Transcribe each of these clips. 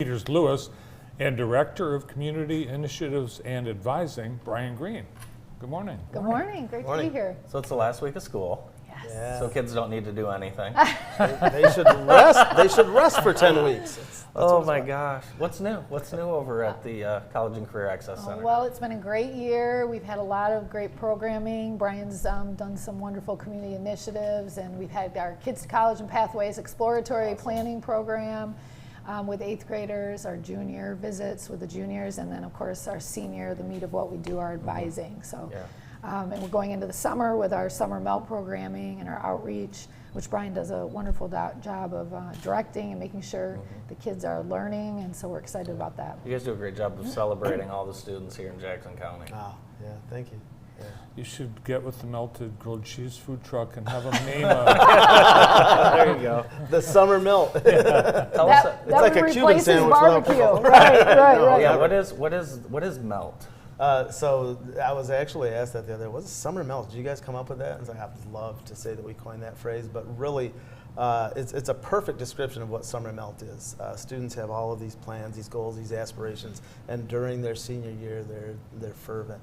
Peters Lewis, and Director of Community Initiatives and Advising, Brian Green. Good morning. Good morning. Great to be here. So it's the last week of school. Yes. Yeah. So kids don't need to do anything. They should rest. They should rest for 10 weeks. Oh my gosh. What's new? What's new over at the College and Career Access Center? Well, it's been a great year. We've had a lot of great programming. Brian's done some wonderful community initiatives, and we've had our Kids to College and Pathways exploratory planning program with 8th graders, our junior visits with the juniors, and then of course our senior, the meat of what we do, our advising. So. Yeah. And we're going into the summer with our summer melt programming and our outreach, which Brian does a wonderful job of directing and making sure the kids are learning, and so we're excited about that. You guys do a great job of celebrating all the students here in Jackson County. Oh, yeah, thank you. Yeah. You should get with the melted grilled cheese food truck and have them name a... There you go. The summer melt. Tell us, That like would a Cuban replace his sandwich without barbecue. pickle. Right. yeah, what is melt? So I was actually asked that the other day, what's summer melt? Did you guys come up with that? And I would love to say that we coined that phrase, but really it's a perfect description of what summer melt is. Students have all of these plans, these goals, these aspirations, and during their senior year, they're fervent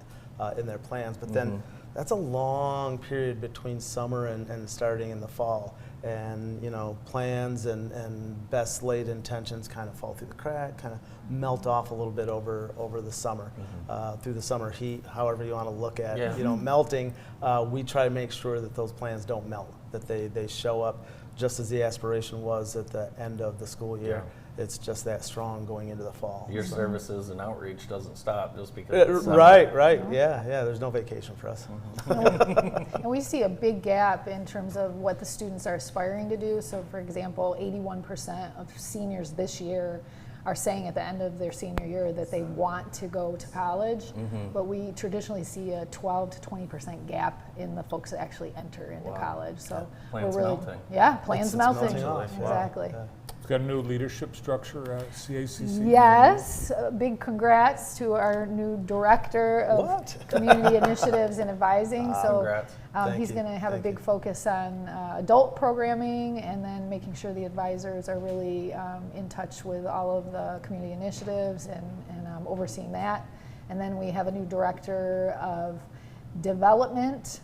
in their plans. But then that's a long period between summer and starting in the fall. And plans and best laid intentions kind of fall through the crack, kind of melt off a little bit over the summer, through the summer heat, however you want to look at it. Melting, we try to make sure that those plans don't melt, that they show up just as the aspiration was at the end of the school year. Yeah. It's just that strong going into the fall. Your services and outreach doesn't stop just because it's summer. Right. Yeah, there's no vacation for us. And we see a big gap in terms of what the students are aspiring to do. So for example, 81% of seniors this year are saying at the end of their senior year that they want to go to college, but we traditionally see a 12 to 20% gap in the folks that actually enter into college. So Plans we're really, melting. Yeah, plans It's melting. off. Wow. Exactly. Yeah. We've got a new leadership structure at CACC. Yes, big congrats to our new director of community initiatives and advising. Congrats. He's going to have a big focus on adult programming, and then making sure the advisors are really in touch with all of the community initiatives and overseeing that. And then we have a new director of development,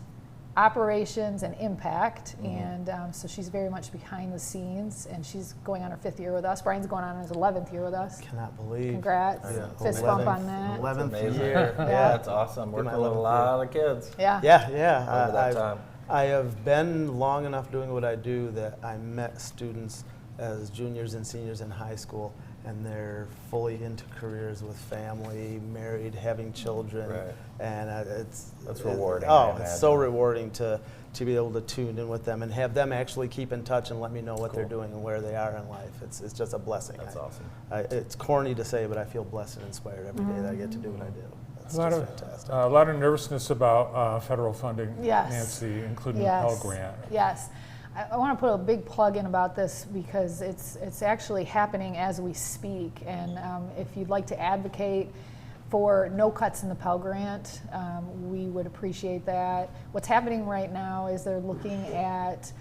operations, and impact, and so she's very much behind the scenes, and she's going on her 5th year with us. Brian's going on his 11th year with us. Cannot believe. Congrats. Fist bump on that. 11th Amazing. year. Yeah, that's awesome. Working with a lot of kids. Yeah. Yeah. Over that time. I have been long enough doing what I do that I met students as juniors and seniors in high school, and they're fully into careers with family, married, having children, Right. and That's rewarding, Oh, I it's so imagine. rewarding to be able to tune in with them and have them actually keep in touch and let me know what they're Cool. doing and where they are in life. It's just a blessing. That's awesome. It's corny to say, but I feel blessed and inspired every day that I get to do what I do. It's A lot just of fantastic. a lot of nervousness about federal funding, Yes. Nancy, including the Pell Grant. Yes. I want to put a big plug in about this because it's actually happening as we speak. And if you'd like to advocate for no cuts in the Pell Grant, we would appreciate that. What's happening right now is they're looking at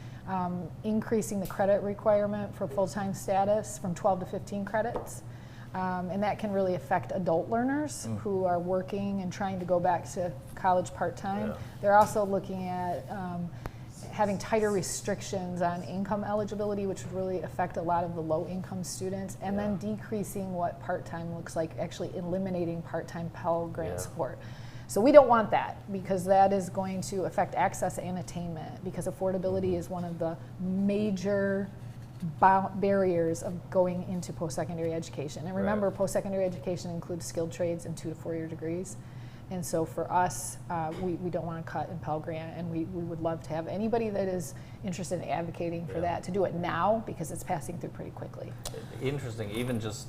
increasing the credit requirement for full-time status from 12 to 15 credits. And that can really affect adult learners who are working and trying to go back to college part-time. Yeah. They're also looking at having tighter restrictions on income eligibility, which would really affect a lot of the low-income students, and then decreasing what part-time looks like, actually eliminating part-time Pell Grant support. So we don't want that, because that is going to affect access and attainment, because affordability is one of the major barriers of going into post-secondary education. And remember, post-secondary education includes skilled trades and 2 to 4 year degrees. And so for us, we don't want to cut in Pell Grant, and we would love to have anybody that is interested in advocating for that to do it now, because it's passing through pretty quickly. Interesting. Even just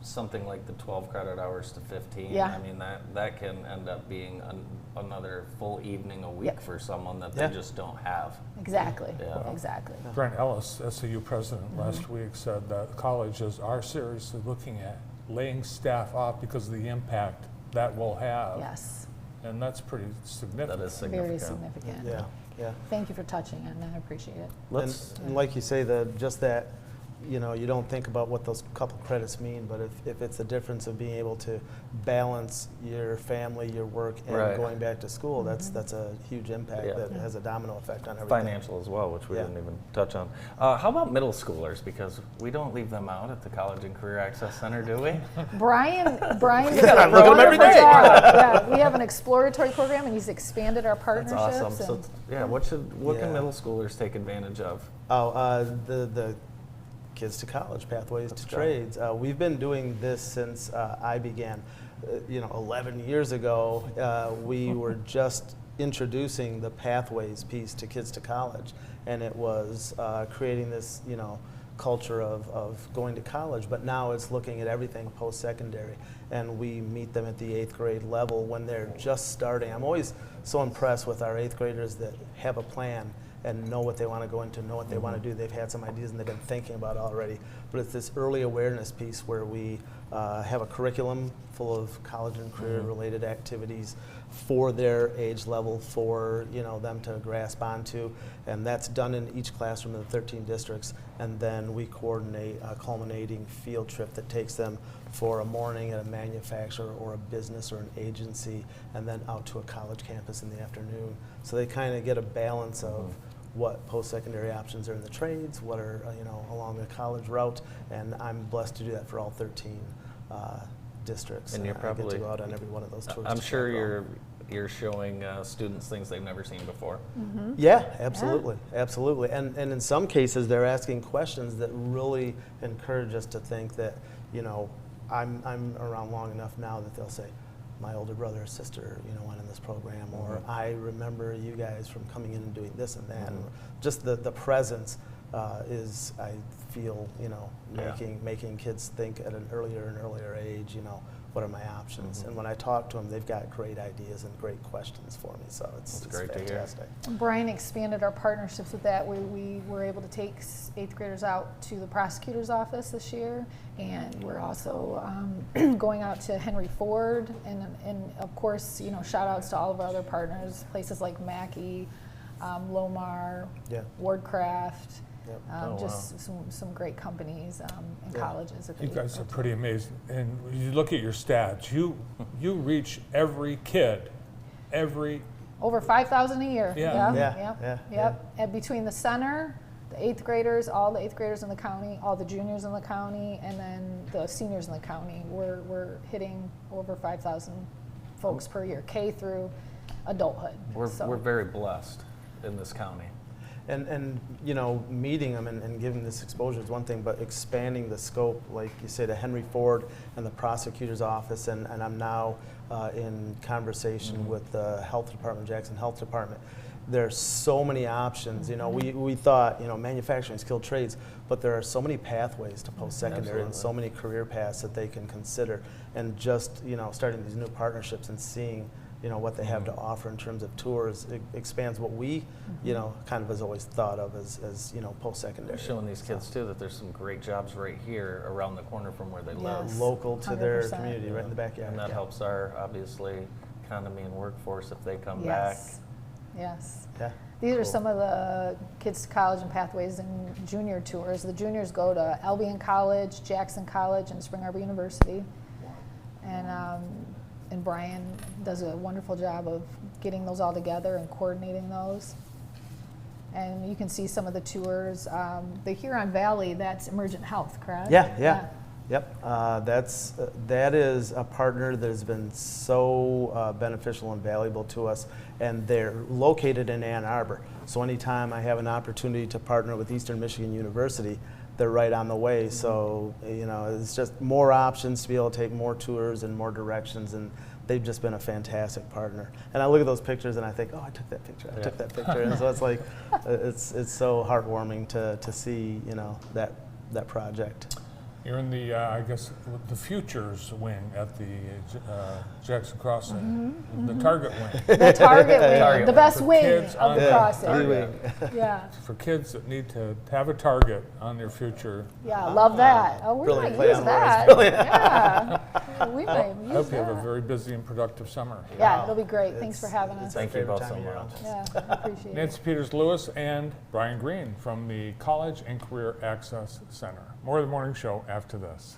something like the 12 credit hours to 15. Yeah. I mean, that can end up being another full evening a week for someone that they just don't have. Exactly. Yeah. Exactly. Brent Ellis, SAU president, last week said that colleges are seriously looking at laying staff off because of the impact that will have. Yes. And that's pretty significant. That is significant. Very significant. Yeah. Thank you for touching on that. I appreciate it. Let's And like you say, just that you know, you don't think about what those couple credits mean, but if it's the difference of being able to balance your family, your work, and Right. going back to school, that's a huge impact Yeah. that has a domino effect on everything. Financial as well, which we Yeah. didn't even touch on. How about middle schoolers? Because we don't leave them out at the College and Career Access Center, do we? Brian does Yeah, a I look at him every wonderful day. job. Yeah, we have an exploratory program, and he's expanded our That's partnerships. awesome. So, and- yeah, what can Yeah. middle schoolers take advantage of? The Kids to College, Pathways to Trades. We've been doing this since I began. 11 years ago, we were just introducing the Pathways piece to Kids to College, and it was creating this, culture of going to college, but now it's looking at everything post-secondary, and we meet them at the 8th grade level when they're just starting. I'm always so impressed with our 8th graders that have a plan and know what they want to go into, know what they want to do. They've had some ideas and they've been thinking about it already. But it's this early awareness piece where we have a curriculum full of college and career-related activities for their age level, for them to grasp onto, and that's done in each classroom in the 13 districts. And then we coordinate a culminating field trip that takes them for a morning at a manufacturer or a business or an agency, and then out to a college campus in the afternoon. So they kind of get a balance of what post-secondary options are in the trades, what are along the college route, and I'm blessed to do that for all 13 districts. And you're I probably get to go out on every one of those tours. I'm to sure Chaparral. you're showing students things they've never seen before. Yeah, absolutely, absolutely. And in some cases, they're asking questions that really encourage us to think that, I'm around long enough now that they'll say, my older brother or sister, went in this program, or I remember you guys from coming in and doing this and that. And just the presence is, I feel, making kids think at an earlier and earlier age, what are my options? And when I talk to them, they've got great ideas and great questions for me. So it's great to hear. fantastic. Brian expanded our partnerships with that. We were able to take 8th graders out to the prosecutor's office this year, and we're also going out to Henry Ford, and of course, shout outs to all of our other partners, places like Mackey, Lomar, Yeah. Wardcraft. Yep. Just some great companies and Yeah. colleges. That You they guys go are to. pretty amazing. And you look at your stats, you reach every kid, every, Over 5,000 a year. Yeah. Yeah. Yep. And between the center, the 8th graders, all the 8th graders in the county, all the juniors in the county, and then the seniors in the county, we're hitting over 5,000 folks per year, K through adulthood. We're very blessed in this county. And meeting them and giving this exposure is one thing, but expanding the scope, like you say, to Henry Ford and the prosecutor's office, and I'm now in conversation with the health department, Jackson Health Department. There's so many options. We thought, manufacturing, skilled trades, but there are so many pathways to post-secondary and so many career paths that they can consider. And just, starting these new partnerships and seeing what they have to offer in terms of tours, it expands what we, kind of has always thought of as post-secondary. Showing these kids too that there's some great jobs right here around the corner from where they live. Yes. Local to their 100%. community, right in the backyard. And that Yeah. helps our, obviously, economy and workforce if they come back. Yes. Yeah. These are Cool. some of the Kids to College and Pathways and junior tours. The juniors go to Albion College, Jackson College, and Spring Arbor University. And Brian does a wonderful job of getting those all together and coordinating those. And you can see some of the tours. The Huron Valley, that's Emergent Health, correct? Yeah. Yep, that is a partner that has been so beneficial and valuable to us, and they're located in Ann Arbor. So anytime I have an opportunity to partner with Eastern Michigan University, they're right on the way. So it's just more options to be able to take more tours and more directions, and they've just been a fantastic partner. And I look at those pictures and I think, oh, I took that picture. I took that picture, and so it's like it's so heartwarming to see that project. you're in the, I guess, the futures wing at the Jackson Crossing, the target wing. The Target wing, Target the wing. best For wing kids of on the the crossing. target. Yeah. For kids that need to have a target on their future. Yeah, love that. Oh, we Brilliant might play use on words. that. Yeah, we might hope you have a very busy and productive summer. Yeah, Wow. it'll be great. Thanks for having It's us. our Thank you favorite both time so of year much. almost. Yeah, I appreciate it. Nancy Peters-Lewis and Brian Green from the College and Career Access Center. More of the morning show after this.